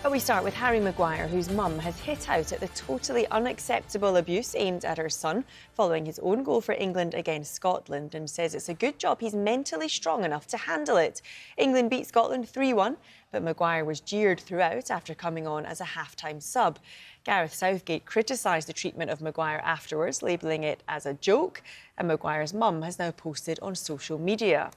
But we start with Harry Maguire, whose mum has hit out at the totally unacceptable abuse aimed at her son following his own goal for England against Scotland, and says it's a good job he's mentally strong enough to handle it. England beat Scotland 3-1, but Maguire was jeered throughout after coming on as a half-time sub. Gareth Southgate criticised the treatment of Maguire afterwards, labelling it as a joke, and Maguire's mum has now posted on social media.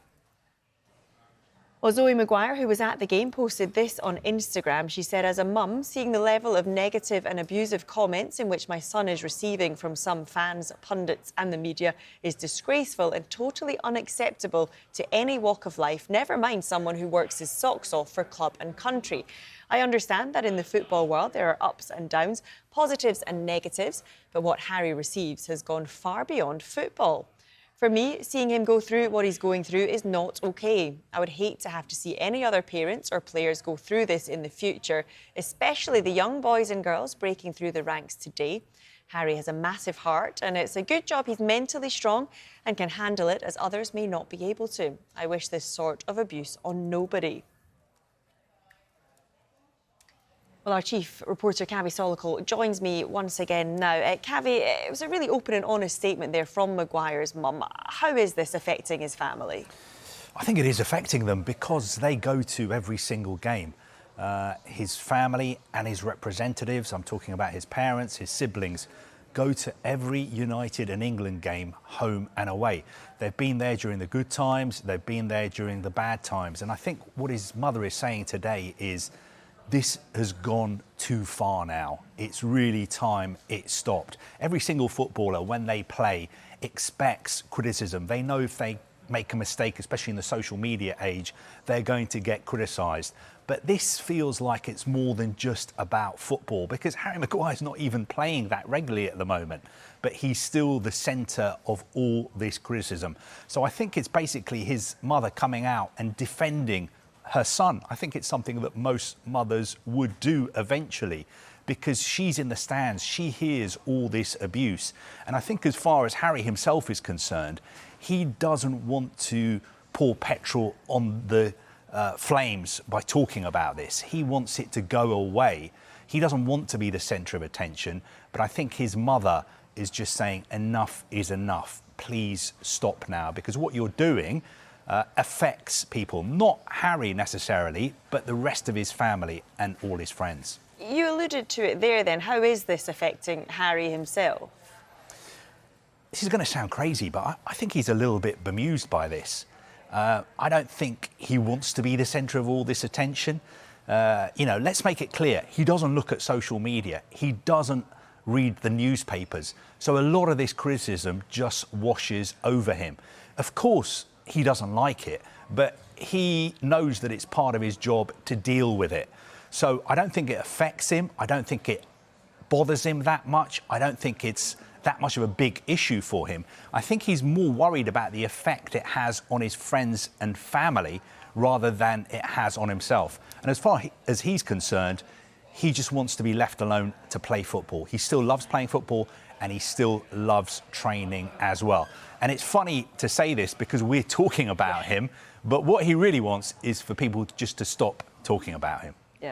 Well, Zoe Maguire, who was at the game, posted this on Instagram. She said, as a mum, seeing the level of negative and abusive comments in which my son is receiving from some fans, pundits and the media is disgraceful and totally unacceptable to any walk of life, never mind someone who works his socks off for club and country. I understand that in the football world there are ups and downs, positives and negatives, but what Harry receives has gone far beyond football. For me, seeing him go through what he's going through is not OK. I would hate to have to see any other parents or players go through this in the future, especially the young boys and girls breaking through the ranks today. Harry has a massive heart, and it's a good job he's mentally strong and can handle it as others may not be able to. I wish this sort of abuse on nobody. Well, our chief reporter, Kaveh Solhekol, joins me once again now. Kaveh, it was a really open and honest statement there from Maguire's mum. How is this affecting his family? I think it is affecting them because they go to every single game. His family and his representatives, I'm talking about his parents, his siblings, go to every United and England game, home and away. They've been there during the good times, they've been there during the bad times. And I think what his mother is saying today is, this has gone too far now. It's really time it stopped. Every single footballer, when they play, expects criticism. They know if they make a mistake, especially in the social media age, they're going to get criticised. But this feels like it's more than just about football, because Harry Maguire's not even playing that regularly at the moment, but he's still the centre of all this criticism. So I think it's basically his mother coming out and defending her son. I think it's something that most mothers would do eventually, because she's in the stands, she hears all this abuse. And I think as far as Harry himself is concerned, he doesn't want to pour petrol on the flames by talking about this. He wants it to go away. He doesn't want to be the centre of attention, but I think his mother is just saying enough is enough. Please stop now, because what you're doing affects people, not Harry necessarily, but the rest of his family and all his friends. You alluded to it there then. How is this affecting Harry himself? This is going to sound crazy, but I think he's a little bit bemused by this. I don't think he wants to be the centre of all this attention. Let's make it clear. He doesn't look at social media. He doesn't read the newspapers. So a lot of this criticism just washes over him. Of course, he doesn't like it, but he knows that it's part of his job to deal with it. So I don't think it affects him. I don't think it bothers him that much. I don't think it's that much of a big issue for him. I think he's more worried about the effect it has on his friends and family rather than it has on himself. And as far as he's concerned, he just wants to be left alone to play football. He still loves playing football, and he still loves training as well. And it's funny to say this because we're talking about him, but what he really wants is for people just to stop talking about him.